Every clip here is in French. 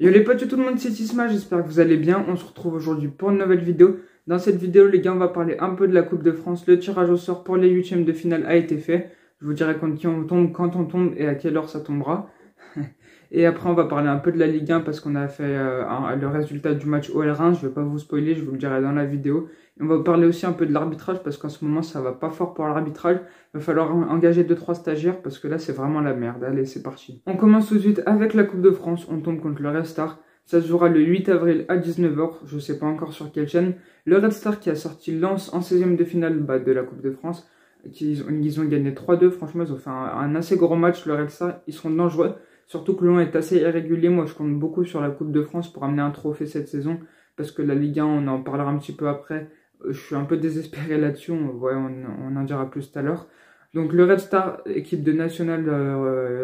Yo les potes, tout le monde, c'est Tisma, j'espère que vous allez bien. On se retrouve aujourd'hui pour une nouvelle vidéo. Dans cette vidéo, les gars, on va parler un peu de la Coupe de France. Le tirage au sort pour les huitièmes de finale a été fait. Je vous dirai contre qui on tombe, quand on tombe et à quelle heure ça tombera. Et après, on va parler un peu de la Ligue 1 parce qu'on a fait le résultat du match OL-Reims. Je ne vais pas vous spoiler, je vous le dirai dans la vidéo. Et on va parler aussi un peu de l'arbitrage parce qu'en ce moment, ça va pas fort pour l'arbitrage. Il va falloir engager 2-3 stagiaires parce que là, c'est vraiment la merde. Allez, c'est parti. On commence tout de suite avec la Coupe de France. On tombe contre le Red Star. Ça se jouera le 8 avril à 19 h. Je ne sais pas encore sur quelle chaîne. Le Red Star qui a sorti Lens en 16e de finale de la Coupe de France. Ils ont gagné 3-2. Franchement, ils ont fait un assez gros match. Le Red Star, ils seront dangereux. Surtout que Lyon est assez irrégulier. Moi, je compte beaucoup sur la Coupe de France pour amener un trophée cette saison. Parce que la Ligue 1, on en parlera un petit peu après. Je suis un peu désespéré là-dessus. Ouais, on en dira plus tout à l'heure. Donc, le Red Star, équipe de nationale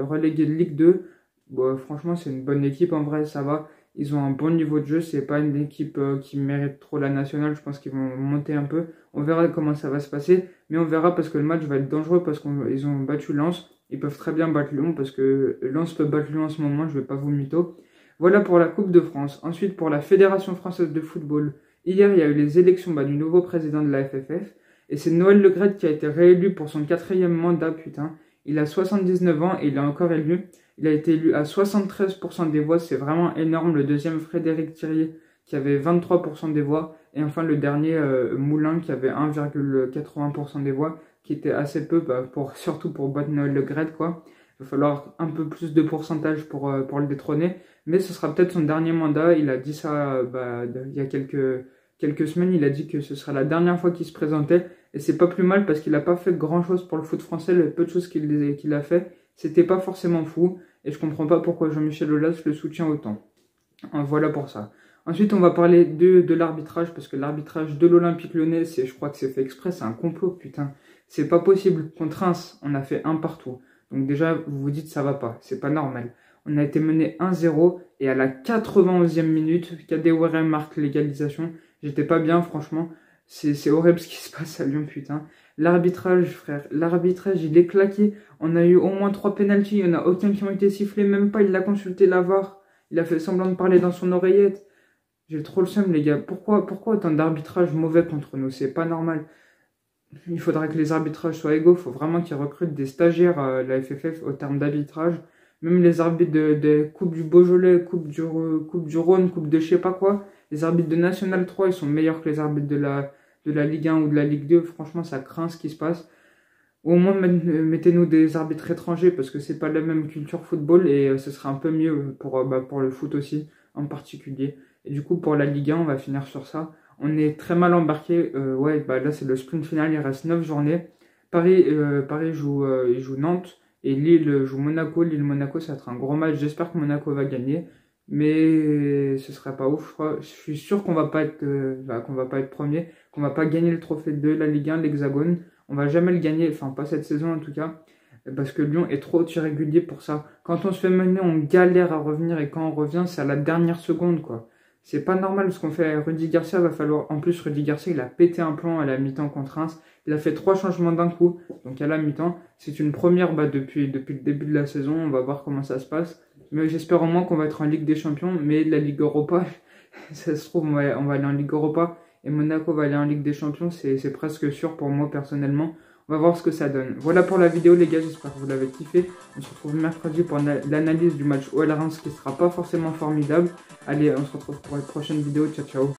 reléguée de Ligue 2. Bon, franchement, c'est une bonne équipe. En vrai, ça va. Ils ont un bon niveau de jeu. C'est pas une équipe qui mérite trop la nationale. Je pense qu'ils vont monter un peu. On verra comment ça va se passer. Mais on verra parce que le match va être dangereux parce qu'ils ont battu Lens. Ils peuvent très bien battre Lyon parce que Lens peut battre Lyon en ce moment. Je vais pas vous mytho. Voilà pour la Coupe de France. Ensuite, pour la Fédération française de football. Hier, il y a eu les élections du nouveau président de la FFF. Et c'est Noël Le Graët qui a été réélu pour son 4e mandat, putain. Il a 79 ans et il est encore élu. Il a été élu à 73% des voix, c'est vraiment énorme. Le deuxième, Frédéric Thirier, qui avait 23% des voix. Et enfin, le dernier, Moulin, qui avait 1,80% des voix, qui était assez peu, surtout pour battre Noël Le Graët, quoi. Il va falloir un peu plus de pourcentage pour le détrôner. Mais ce sera peut-être son dernier mandat. Il a dit ça il y a quelques semaines. Il a dit que ce sera la dernière fois qu'il se présentait. Et c'est pas plus mal parce qu'il n'a pas fait grand-chose pour le foot français. Le peu de choses qu'il a fait, c'était pas forcément fou. Et je comprends pas pourquoi Jean-Michel Aulas le soutient autant. Voilà pour ça. Ensuite, on va parler de l'arbitrage. Parce que l'arbitrage de l'Olympique Lyonnais, je crois que c'est fait exprès. C'est un complot, putain. C'est pas possible. Contre Reims, on a fait un partout. Donc déjà, vous vous dites, ça va pas. C'est pas normal. On a été mené 1-0. Et à la 91e minute, Kadewere marque l'égalisation. J'étais pas bien, franchement. C'est horrible ce qui se passe à Lyon, putain. L'arbitrage, frère. L'arbitrage, il est claqué. On a eu au moins 3 pénaltys. Il n'y en a aucun qui ont été sifflés. Même pas, il a consulté la VAR. Il a fait semblant de parler dans son oreillette. J'ai trop le seum, les gars. Pourquoi autant d'arbitrage mauvais contre nous? C'est pas normal. Il faudrait que les arbitrages soient égaux. Il faut vraiment qu'ils recrutent des stagiaires, la FFF, au terme d'arbitrage. Même les arbitres de Coupe du Beaujolais, Coupe du Rhône, Coupe de je sais pas quoi. Les arbitres de National 3, ils sont meilleurs que les arbitres de la Ligue 1 ou de la Ligue 2. Franchement, ça craint ce qui se passe. Au moins, mettez-nous des arbitres étrangers parce que c'est pas la même culture football et ce serait un peu mieux pour le foot aussi, en particulier. Et du coup, pour la Ligue 1, on va finir sur ça. On est très mal embarqué. Là, c'est le sprint final. Il reste 9 journées. Paris joue Nantes et Lille joue Monaco. Lille-Monaco, ça va être un gros match. J'espère que Monaco va gagner. Mais ce serait pas ouf, je crois. Je suis sûr qu'on va pas être premier, qu'on va pas gagner le trophée de la Ligue 1, l'Hexagone. On va jamais le gagner, enfin pas cette saison en tout cas, parce que Lyon est trop irrégulier pour ça. Quand on se fait mener, on galère à revenir et quand on revient, c'est à la dernière seconde, quoi. C'est pas normal ce qu'on fait. Rudy Garcia va falloir. En plus, Rudy Garcia, il a pété un plomb à la mi-temps contre Reims. Il a fait 3 changements d'un coup, donc à la mi-temps. C'est une première depuis le début de la saison. On va voir comment ça se passe. Mais j'espère au moins qu'on va être en Ligue des Champions. Mais la Ligue Europa, ça se trouve, on va aller en Ligue Europa. Et Monaco va aller en Ligue des Champions. C'est presque sûr pour moi personnellement. On va voir ce que ça donne. Voilà pour la vidéo les gars, j'espère que vous l'avez kiffé. On se retrouve mercredi pour l'analyse du match OL Reims qui sera pas forcément formidable. Allez, on se retrouve pour une prochaine vidéo. Ciao ciao.